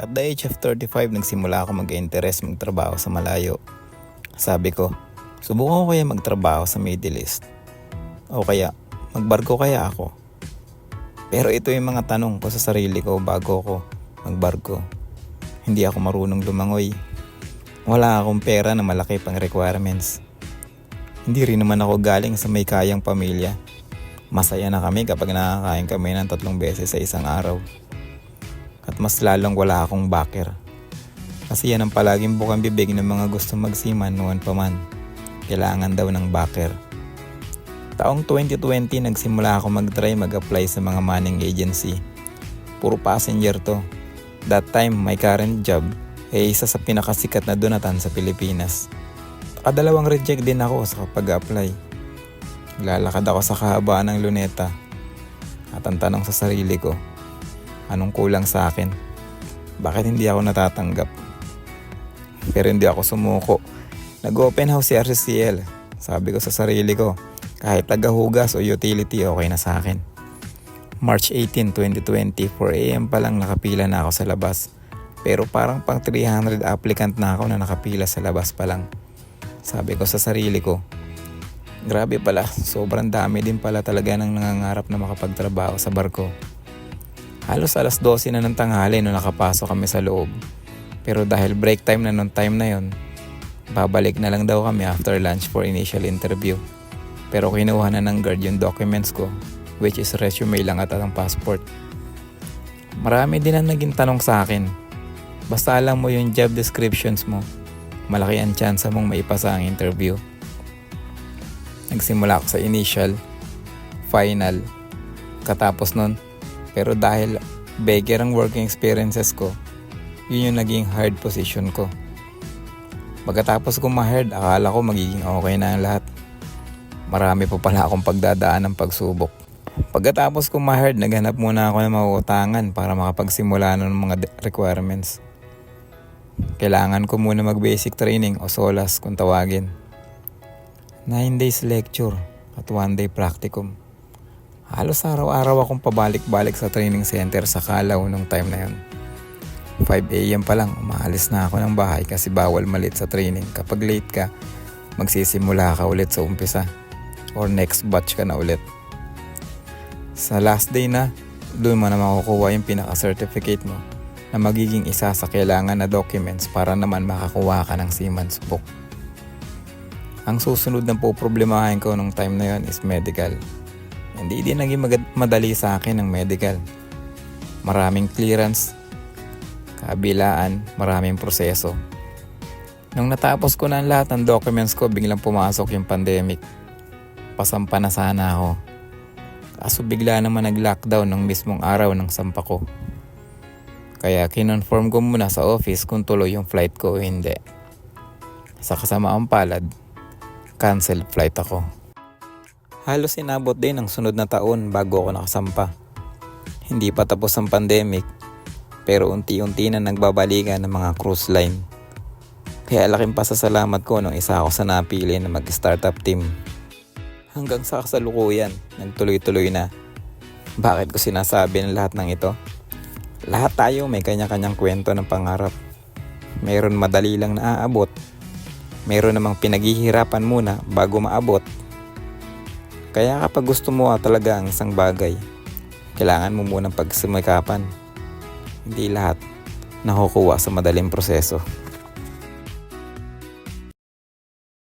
At the age of 35, nagsimula ako mag-interest magtrabaho sa malayo. Sabi ko, subukan ko kaya magtrabaho sa Middle East. O kaya, magbarko kaya ako. Pero ito yung mga tanong ko sa sarili ko bago ko magbarko. Hindi ako marunong lumangoy. Wala akong pera na malaki pang requirements. Hindi rin naman ako galing sa may kayang pamilya. Masaya na kami kapag nakakain kami ng 3 beses sa isang araw. At mas lalong wala akong backer. Kasi yan ang palaging bukang bibig ng mga gusto magsiman noon pa man. Kailangan daw ng backer. Taong 2020 nagsimula ako mag-apply sa mga manning agency. Puro passenger to. That time my current job ay isa sa pinakasikat na donatan sa Pilipinas. Nakadalawang reject din ako sa pag-apply. Lalakad ako sa kahabaan ng luneta. At ang tanong sa sarili ko, anong kulang sa akin? Bakit hindi ako natatanggap? Pero hindi ako sumuko. Nag-open house si RCCL. Sabi ko sa sarili ko, kahit tagahugas o utility, okay na sa akin. March 18, 2020, 4 AM pa lang nakapila na ako sa labas. Pero parang pang 300 applicant na ako na nakapila sa labas pa lang. Sabi ko sa sarili ko, grabe pala, sobrang dami din pala talaga ng nangangarap na makapagtrabaho sa barko. Halos alas 12 na ng tanghali nung nakapasok kami sa loob. Pero dahil break time na nung time na yon, babalik na lang daw kami after lunch for initial interview. Pero kinuha na ng guard yung documents ko, which is resume lang at ang passport. Marami din ang naging tanong sa akin. Basta alam mo yung job descriptions mo, malaki ang chance mong maipasa ang interview. Nagsimula ako sa initial, final, katapos nun. Pero dahil beggar ang working experiences ko, yun yung naging hard position ko. Pagkatapos ko ma-hard, akala ko magiging okay na ang lahat. Marami pa pala akong pagdadaan ng pagsubok. Pagkatapos ko ma-hard, naghanap muna ako ng mauutangan para makapagsimula ng mga requirements. Kailangan ko muna mag-basic training o SOLAS kung tawagin. 9 days lecture at 1 day practicum. Halos araw-araw akong pabalik-balik sa training center sa Calao nung time na yun. 5 AM pa lang, umaalis na ako ng bahay kasi bawal malit sa training. Kapag late ka, magsisimula ka ulit sa umpisa or next batch ka na ulit. Sa last day na, doon mo na makukuha yung pinaka-certificate mo na magiging isa sa kailangan na documents para naman makakuha ka ng seaman's book. Ang susunod na po problemahin ko nung time na yun is medical. Hindi din naging madali sa akin ang medical. Maraming clearance, kabilaan, maraming proseso. Nung natapos ko na ang lahat ng documents ko, biglang pumasok yung pandemic. Pasampa na sana ako. Kaso bigla naman nag-lockdown ng mismong araw ng sampa ko. Kaya kinonform ko muna sa office kung tuloy yung flight ko o hindi. Sa kasamaang palad, cancel flight ako. Halos inabot din ang sunod na taon bago ako nakasampa. Hindi pa tapos ang pandemic, pero unti-unti na nagbabalikan ng mga cruise line. Kaya laking pasasalamat ko nung isa ako sa napili na mag-startup team. Hanggang sa kasalukuyan, nagtuloy-tuloy na. Bakit ko sinasabi ng lahat ng ito? Lahat tayo may kanya-kanyang kwento ng pangarap. Mayroon madali lang na aabot. Mayroon namang pinaghihirapan muna bago maabot. Kaya kapag gusto mo talaga ang isang bagay, kailangan mo munang pagsimikapan. Hindi lahat nakukuha sa madaling proseso.